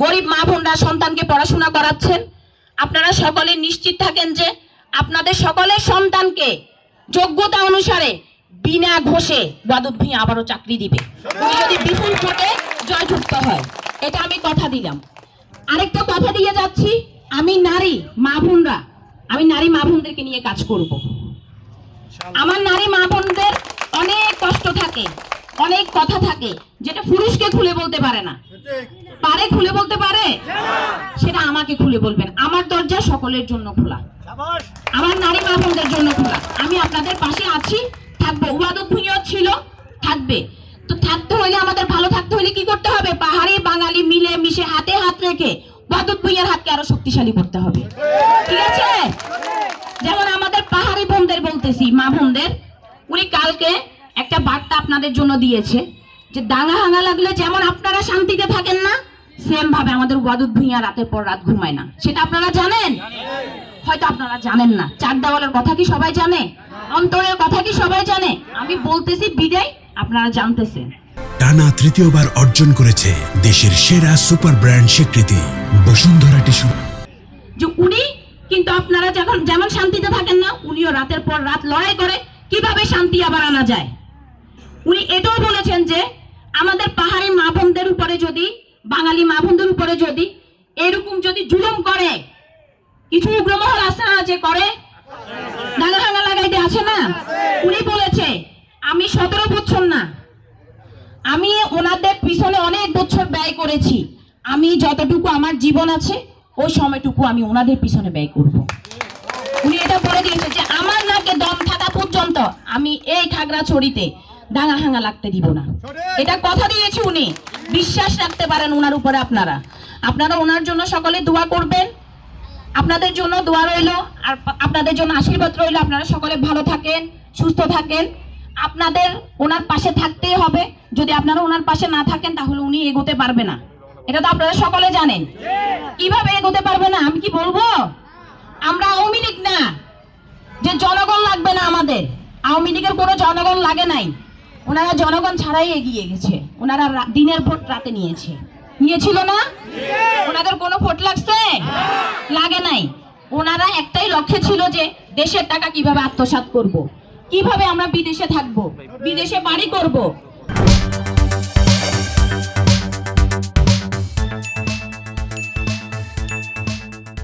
গরিব মা বোনরা সন্তানকে পড়াশোনা করাচ্ছেন। আপনারা সকলে নিশ্চিত থাকেন যে আপনাদের সকলের সন্তানকে যোগ্যতা অনুসারে বিনা ঘোষে ওয়াদুদ ভূঁইয়া আবারও চাকরি দিবে, উনি যদি বিপুল ভোটে জয়যুক্ত হয়। এটা আমি কথা দিলাম। আরেকটা কথা দিয়ে যাচ্ছি, আমি নারী মা বোনদেরকে নিয়ে কাজ করব। আমার নারী মা বোনদের অনেক কষ্ট থাকে, অনেক কথা থাকে, যেটা পুরুষকে খুলে বলতে পারে না। পারে খুলে বলতে পারে? সেটা আমাকে খুলে বলবেন। আমার দরজা সকলের জন্য খোলা, আমার নারী মা বোনদের জন্য খোলা। আমি আপনাদের পাশে আছি, থাকবো। ওয়াদুদ ভূঁইয়া ছিল, থাকবে। তো থাকতে হলে, আমাদের ভালো থাকতে হলে কি করতে হবে? পাহাড়ি বাঙালি মিলে মিশে হাতে হাত রেখে ওয়াদুদ ভূঁইয়ার হাতকে আরো শক্তিশালী করতে হবে। ঠিক আছে? যেমন আমাদের পাহাড়ি বোনদের বলতেছি, মা বোনদের, উনি কালকে একটা বার্তা আপনাদের জন্য দিয়েছে যে দাঙ্গা হাঙ্গা লাগলে যেমন আপনারা শান্তিতে থাকেন না, সেম ভাবে আমাদের ওয়াদুদ ভূঁইয়া রাতের পর রাত ঘুমায় না। সেটা আপনারা জানেন? হয়তো আপনারা জানেন না। চার দেওয়ালের কথা কি সবাই জানে? অন্তরের কথা কি সবাই জানে? আমি বলতেছি বিদায়, আপনারা জানতেছেন। টানা তৃতীয়বার অর্জন করেছে দেশের সেরা সুপার ব্র্যান্ড স্বীকৃতি বসুন্ধরা টিস্যু। যে উনি কিন্তু আপনারা যখন যেমন শান্তিতে থাকেন না, উনিও রাতের পর রাত লড়াই করে কিভাবে শান্তি আবার আনা যায়। উনি এটাও বলেছেন যে আমাদের পাহাড়ি মা বোনদের উপরে যদি, বাঙালি মা বোনদের উপরে যদি এরকম যদি জুলুম করে, কিছু উগ্রমহল আছে না যে করে, দাঙ্গা হাঙ্গা লাগাইতে আছে না, উনি বলেছে আমি 17 বছর না, আমি ওনাদের পিছনে অনেক বছর ব্যয় করেছি, আমি যতটুকু আমার জীবন আছে ওই সময়টুকু আমি ওনাদের পিছনে ব্যয় করব। উনি এটা বলে দিয়েছে যে আমার নাকে দম থাকা পর্যন্ত আমি এই খাগড়াছড়িতে দাঙ্গা হাঙ্গা লাগতে দিব না। এটা কথা দিয়েছে উনি। বিশ্বাস রাখতে পারেন ওনার উপরে। আপনারা ওনার জন্য সকলে দোয়া করবেন। আপনাদের জন্য দোয়া রইল, আর আপনাদের জন্য আশীর্বাদ রইল। আপনারা সকলে ভালো থাকেন, সুস্থ থাকেন। আপনাদের ওনার পাশে থাকতেই হবে। যদি আপনারা ওনার পাশে না থাকেন তাহলে উনি এগোতে পারবে না। এটা তো আপনারা সকলে জানেন। কিভাবে এগোতে পারবে না আমি কি বলবো? আমরা আওয়ামী লীগ না যে জনগণ লাগবে না আমাদের। আওয়ামী লীগের কোনো জনগণ লাগে নাই। ওনারা জনগণ ছাড়াই এগিয়ে গেছে। ওনারা দিনের ভোট রাতে নিয়েছিল না? ওনাদের কোনো ভোট লাগছে? লাগে নাই। ওনারা একটাই লক্ষ্যে ছিল যে দেশের টাকা কিভাবে আত্মসাৎ করব, কিভাবে আমরা বিদেশে থাকবো, বিদেশে বাড়ি করব,